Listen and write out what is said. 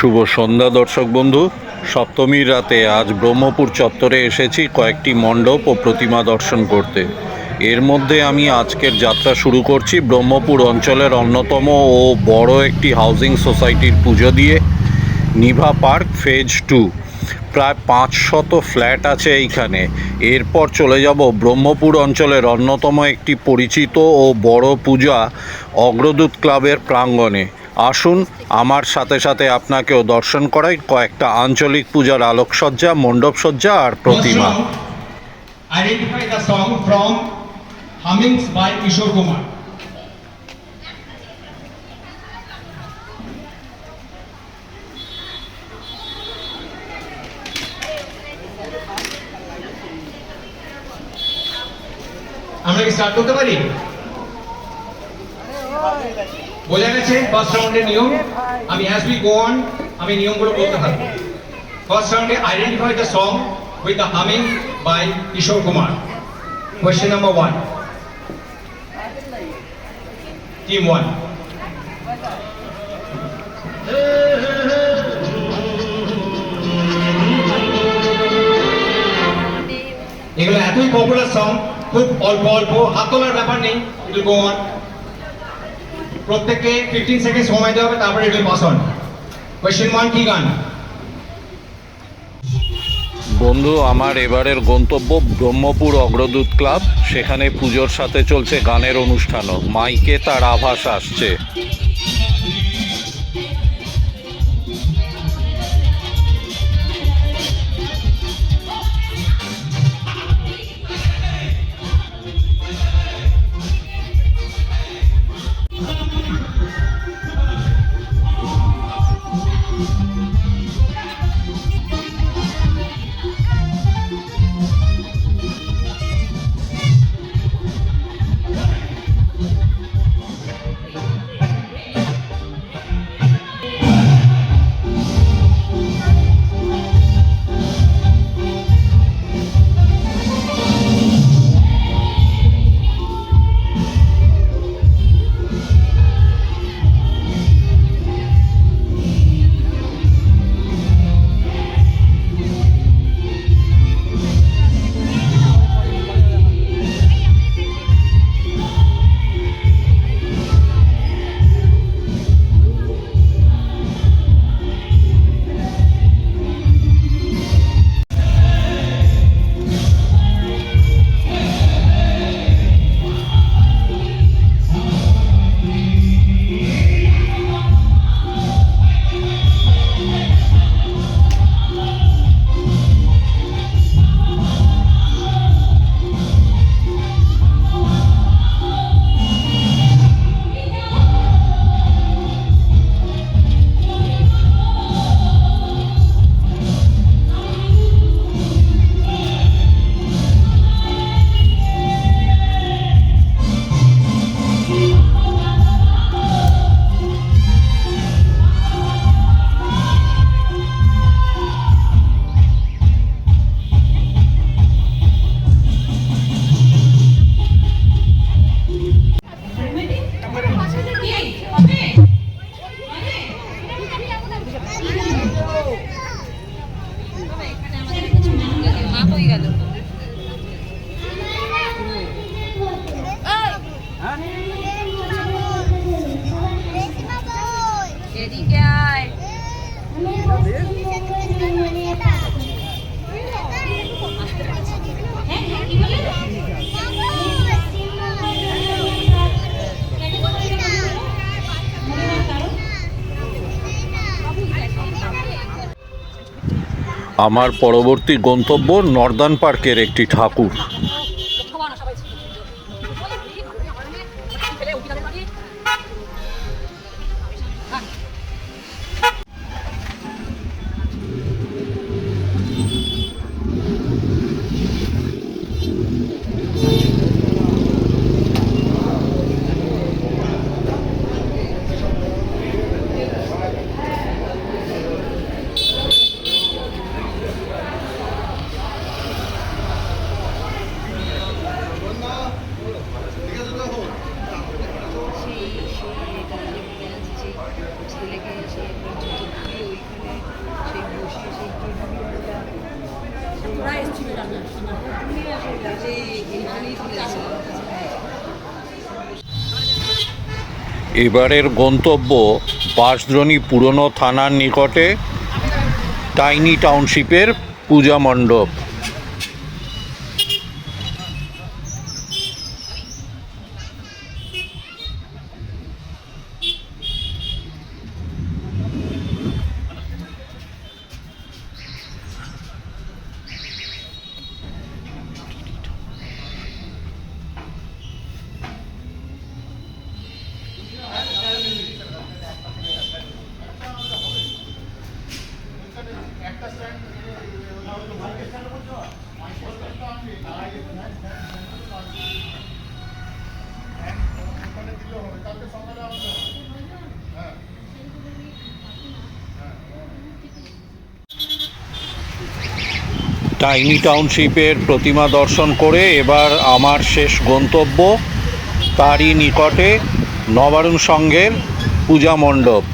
শুভ সন্ধ্যা দর্শক বন্ধু। সপ্তমীর রাতে আজ ব্রহ্মপুর চত্বরে এসেছি কয়েকটি মণ্ডপ ও প্রতিমা দর্শন করতে। এর মধ্যে আমি আজকের যাত্রা শুরু করছি ব্রহ্মপুর অঞ্চলের অন্যতম ও বড় একটি হাউজিং সোসাইটির পুজো দিয়ে। নিভা পার্ক ফেজ 2, প্রায় 500 ফ্ল্যাট আছে এইখানে। এরপর চলে যাব ব্রহ্মপুর অঞ্চলের অন্যতম একটি পরিচিত ও বড় পূজা অগ্রদূত ক্লাবের প্রাঙ্গণে। আসুন আমার সাথে সাথে আপনাকেও দর্শন করাই কয়েকটা আঞ্চলিক পূজার আলোকসজ্জা, মণ্ডপসজ্জা আর প্রতিমা। Identify the song from Hummings by Kishore Kumar. আমরা কি স্টার্ট করতে পারি? বোঝা গেছে ফার্স্ট রাউন্ডের নিয়ম। আমি as we go on আমি নিয়মগুলো বলতে থাকবো। ফার্স্ট রাউন্ডে identify the song with the humming by Kishore Kumar. Question number 1. Team 1. এগুলো এতই পপুলার সং, খুব অল্প অল্প হাত তোলার ব্যাপার নেই। It will go on. প্রত্যেককে 15 সেকেন্ড সময় দেওয়া হবে, তারপরে it will pass on. Question 1 কি গান? বন্ধু, আমার এবারের গন্তব্য ব্রহ্মপুর অগ্রদূত ক্লাব। সেখানে পুজোর সাথে চলছে গানের অনুষ্ঠানও। মাইকে তার আভাস আসছে। আমার পরবর্তী গন্তব্য নর্দার্ন পার্কের একটি ঠাকুর। এবারের গন্তব্য বাঁশদ্রোণী পুরনো থানার নিকটে টাইনি টাউনশিপের পূজা মণ্ডপ। টাইনি টাউনশিপের প্রতিমা দর্শন করে এবার আমার শেষ গন্তব্য তারই নিকটে নবারুণ সংঘের পূজা মণ্ডপ।